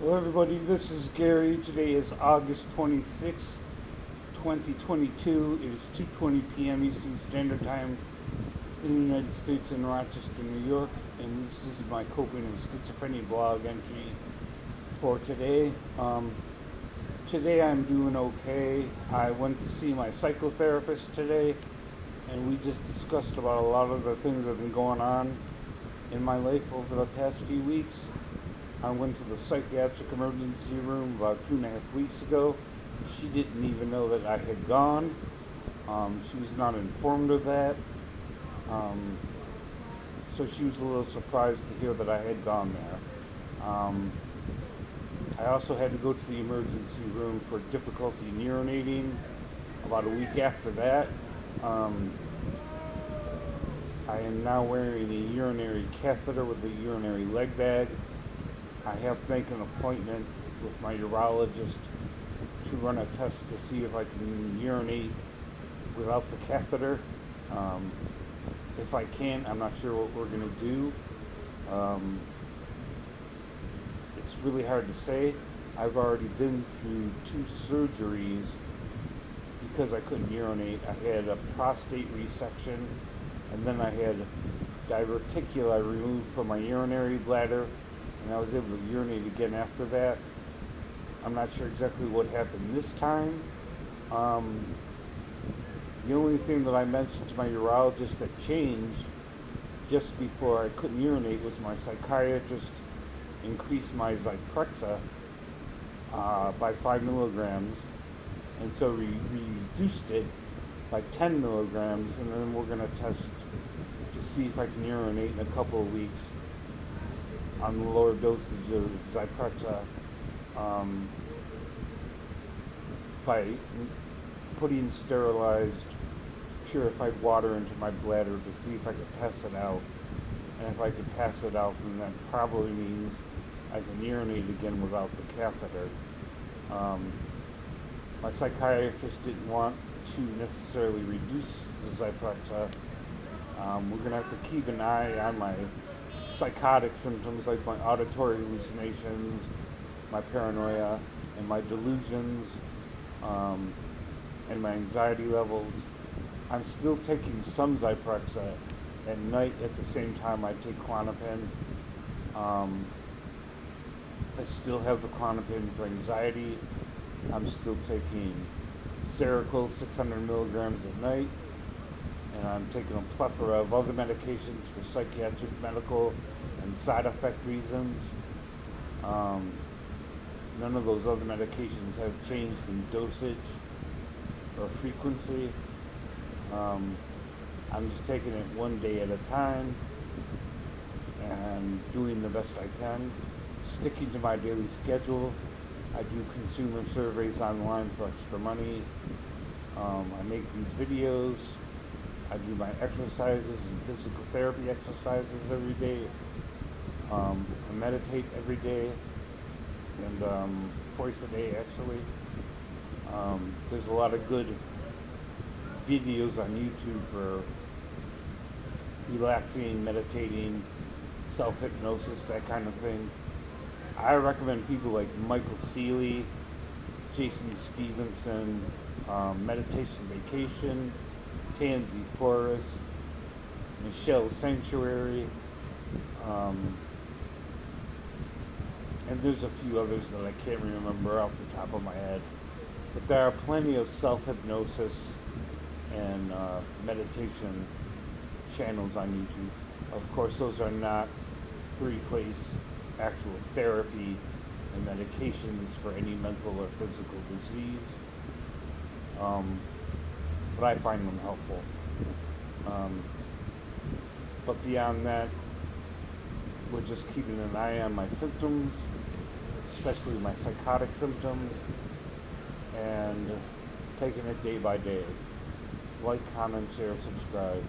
Hello everybody, this is Gary. Today is August 26th, 2022. It is 2:20 p.m. Eastern Standard Time in the United States in Rochester, New York, and this is my coping with schizophrenia blog entry for today. Today I'm doing okay. I went to see my psychotherapist today, and we just discussed about a lot of the things that have been going on in my life over the past few weeks. I went to the psychiatric emergency room about 2.5 weeks ago. She didn't even know that I had gone. She was not informed of that. Um, so she was a little surprised to hear that I had gone there. I also had to go to the emergency room for difficulty in urinating about a week after that. Um, I am now wearing a urinary catheter with a urinary leg bag. I have to make an appointment with my urologist to run a test to see if I can urinate without the catheter. If I can't, I'm not sure what we're going to do. Um, it's really hard to say. I've already been through 2 surgeries because I couldn't urinate. I had a prostate resection, and then I had diverticuli removed from my urinary bladder, and I was able to urinate again after that. I'm not sure exactly what happened this time. The only thing that I mentioned to my urologist that changed just before I couldn't urinate was my psychiatrist increased my Zyprexa by 5 milligrams, and so we reduced it by 10 milligrams, and then we're going to test to see if I can urinate in a couple of weeks on the lower dosage of Zyprexa by putting sterilized, purified water into my bladder to see if I could pass it out. And if I could pass it out, then that probably means I can urinate again without the catheter. My psychiatrist didn't want to necessarily reduce the Zyprexa. We're going to have to keep an eye on my psychotic symptoms like my auditory hallucinations, my paranoia, and my delusions, and my anxiety levels. I'm still taking some Zyprexa at night at the same time I take Klonopin. I still have the Klonopin for anxiety. I'm still taking Seroquel 600 milligrams at night, and I'm taking a plethora of other medications for psychiatric, medical, and side effect reasons. None of those other medications have changed in dosage or frequency. I'm just taking it one day at a time and doing the best I can, sticking to my daily schedule. I do consumer surveys online for extra money. I make these videos. I do my exercises and physical therapy exercises every day. I meditate every day, and twice a day actually. There's a lot of good videos on YouTube for relaxing, meditating, self-hypnosis, that kind of thing. I recommend people like Michael Seeley, Jason Stevenson, Meditation Vacation, Tansy Forest, Michelle Sanctuary, and there's a few others that I can't remember off the top of my head. But there are plenty of self-hypnosis and meditation channels on YouTube. Of course, those are not to replace actual therapy and medications for any mental or physical disease, but I find them helpful. But beyond that, we're just keeping an eye on my symptoms, especially my psychotic symptoms, and taking it day by day. Like, comment, share, subscribe.